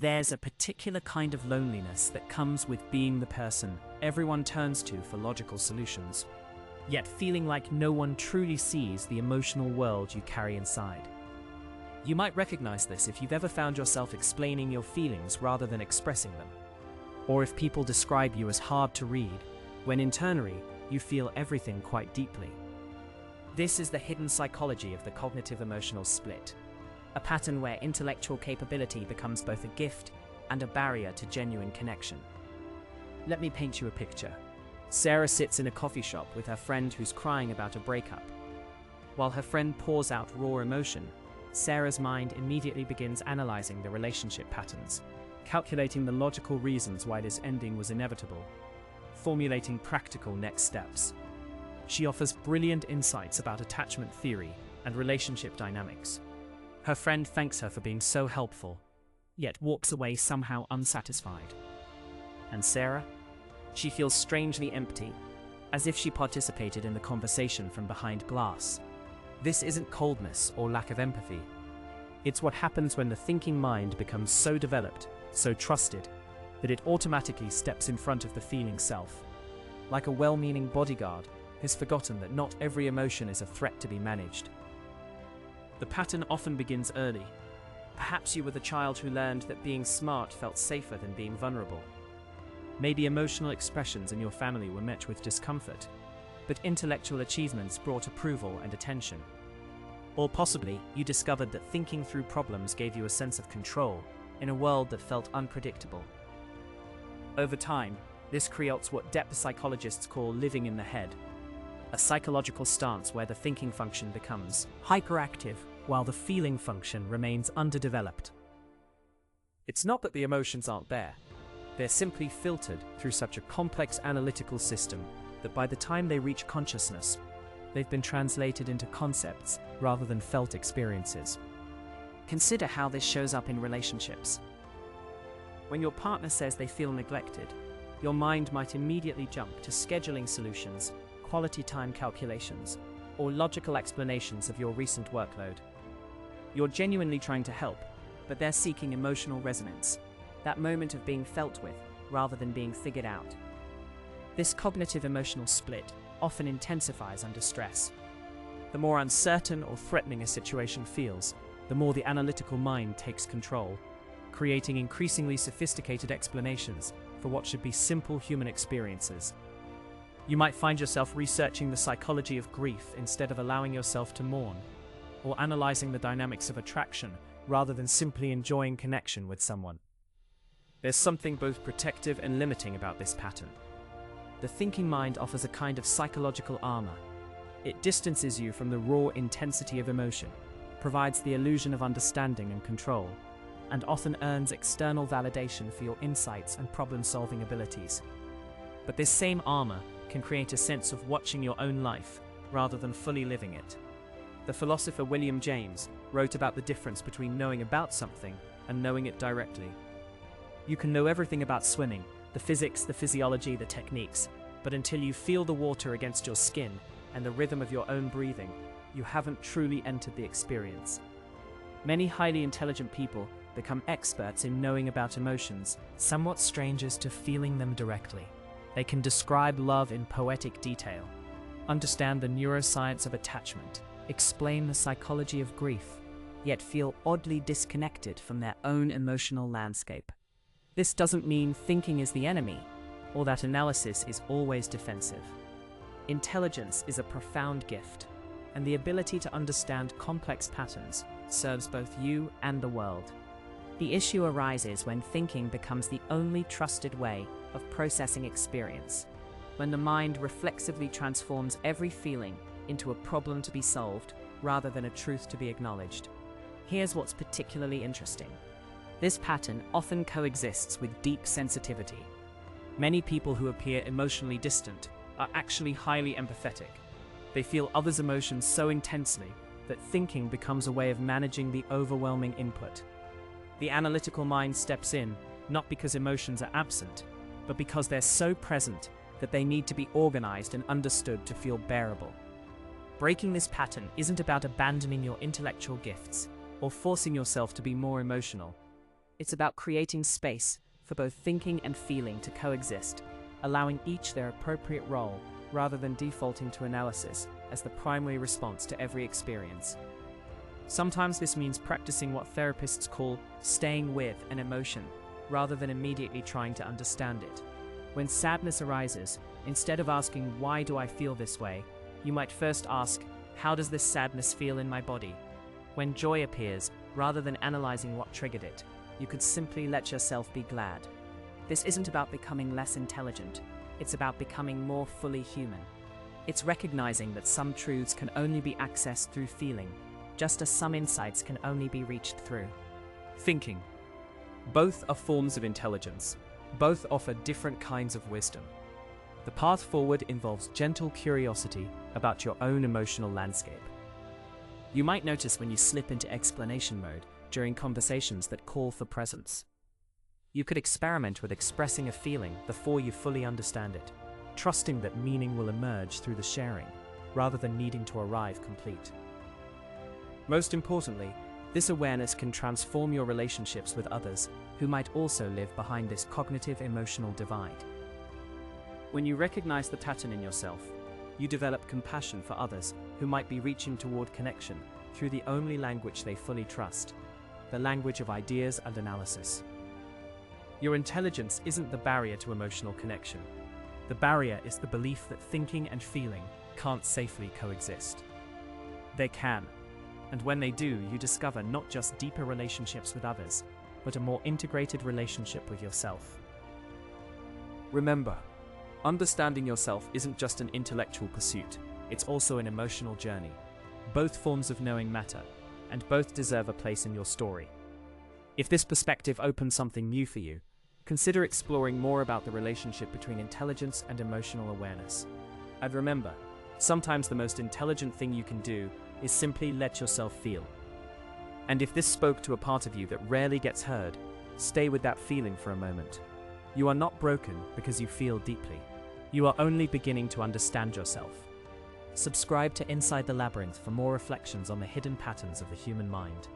There's a particular kind of loneliness that comes with being the person everyone turns to for logical solutions, yet feeling like no one truly sees the emotional world you carry inside. You might recognize this if you've ever found yourself explaining your feelings rather than expressing them, or if people describe you as hard to read, when internally you feel everything quite deeply. This is the hidden psychology of the cognitive-emotional split, a pattern where intellectual capability becomes both a gift and a barrier to genuine connection. Let me paint you a picture. Sarah sits in a coffee shop with her friend who's crying about a breakup. While her friend pours out raw emotion, Sarah's mind immediately begins analyzing the relationship patterns, calculating the logical reasons why this ending was inevitable, formulating practical next steps. She offers brilliant insights about attachment theory and relationship dynamics. Her friend thanks her for being so helpful, yet walks away somehow unsatisfied. And Sarah? She feels strangely empty, as if she participated in the conversation from behind glass. This isn't coldness or lack of empathy. It's what happens when the thinking mind becomes so developed, so trusted, that it automatically steps in front of the feeling self. Like a well-meaning bodyguard, has forgotten that not every emotion is a threat to be managed. The pattern often begins early. Perhaps you were the child who learned that being smart felt safer than being vulnerable. Maybe emotional expressions in your family were met with discomfort, but intellectual achievements brought approval and attention. Or possibly, you discovered that thinking through problems gave you a sense of control in a world that felt unpredictable. Over time, this creates what depth psychologists call living in the head, a psychological stance where the thinking function becomes hyperactive while the feeling function remains underdeveloped. It's not that the emotions aren't there. They're simply filtered through such a complex analytical system that by the time they reach consciousness, they've been translated into concepts rather than felt experiences. Consider how this shows up in relationships. When your partner says they feel neglected, your mind might immediately jump to scheduling solutions, quality time calculations, or logical explanations of your recent workload. You're genuinely trying to help, but they're seeking emotional resonance, that moment of being felt with rather than being figured out. This cognitive emotional split often intensifies under stress. The more uncertain or threatening a situation feels, the more the analytical mind takes control, creating increasingly sophisticated explanations for what should be simple human experiences. You might find yourself researching the psychology of grief instead of allowing yourself to mourn, or analyzing the dynamics of attraction rather than simply enjoying connection with someone. There's something both protective and limiting about this pattern. The thinking mind offers a kind of psychological armor. It distances you from the raw intensity of emotion, provides the illusion of understanding and control, and often earns external validation for your insights and problem-solving abilities. But this same armor can create a sense of watching your own life rather than fully living it. The philosopher William James wrote about the difference between knowing about something and knowing it directly. You can know everything about swimming, the physics, the physiology, the techniques, but until you feel the water against your skin and the rhythm of your own breathing, you haven't truly entered the experience. Many highly intelligent people become experts in knowing about emotions, somewhat strangers to feeling them directly. They can describe love in poetic detail, understand the neuroscience of attachment, explain the psychology of grief, yet feel oddly disconnected from their own emotional landscape. This doesn't mean thinking is the enemy, or that analysis is always defensive. Intelligence is a profound gift, and the ability to understand complex patterns serves both you and the world. The issue arises when thinking becomes the only trusted way of processing experience, when the mind reflexively transforms every feeling into a problem to be solved rather than a truth to be acknowledged. Here's what's particularly interesting. This pattern often coexists with deep sensitivity. Many people who appear emotionally distant are actually highly empathetic. They feel others' emotions so intensely that thinking becomes a way of managing the overwhelming input. The analytical mind steps in, not because emotions are absent, but because they're so present that they need to be organized and understood to feel bearable. Breaking this pattern isn't about abandoning your intellectual gifts or forcing yourself to be more emotional. It's about creating space for both thinking and feeling to coexist, allowing each their appropriate role rather than defaulting to analysis as the primary response to every experience. Sometimes this means practicing what therapists call staying with an emotion, rather than immediately trying to understand it. When sadness arises, instead of asking, "Why do I feel this way?" you might first ask, "How does this sadness feel in my body?" When joy appears, rather than analyzing what triggered it, you could simply let yourself be glad. This isn't about becoming less intelligent, it's about becoming more fully human. It's recognizing that some truths can only be accessed through feeling, just as some insights can only be reached through thinking. Both are forms of intelligence. Both offer different kinds of wisdom. The path forward involves gentle curiosity about your own emotional landscape. You might notice when you slip into explanation mode during conversations that call for presence. You could experiment with expressing a feeling before you fully understand it, trusting that meaning will emerge through the sharing, rather than needing to arrive complete. Most importantly, this awareness can transform your relationships with others who might also live behind this cognitive emotional divide. When you recognize the pattern in yourself, you develop compassion for others who might be reaching toward connection through the only language they fully trust, the language of ideas and analysis. Your intelligence isn't the barrier to emotional connection. The barrier is the belief that thinking and feeling can't safely coexist. They can, and when they do, you discover not just deeper relationships with others, but a more integrated relationship with yourself. Remember, understanding yourself isn't just an intellectual pursuit, it's also an emotional journey. Both forms of knowing matter, and both deserve a place in your story. If this perspective opens something new for you, consider exploring more about the relationship between intelligence and emotional awareness. And remember, sometimes the most intelligent thing you can do is simply let yourself feel. And if this spoke to a part of you that rarely gets heard, stay with that feeling for a moment. You are not broken because you feel deeply. You are only beginning to understand yourself. Subscribe to Inside the Labyrinth for more reflections on the hidden patterns of the human mind.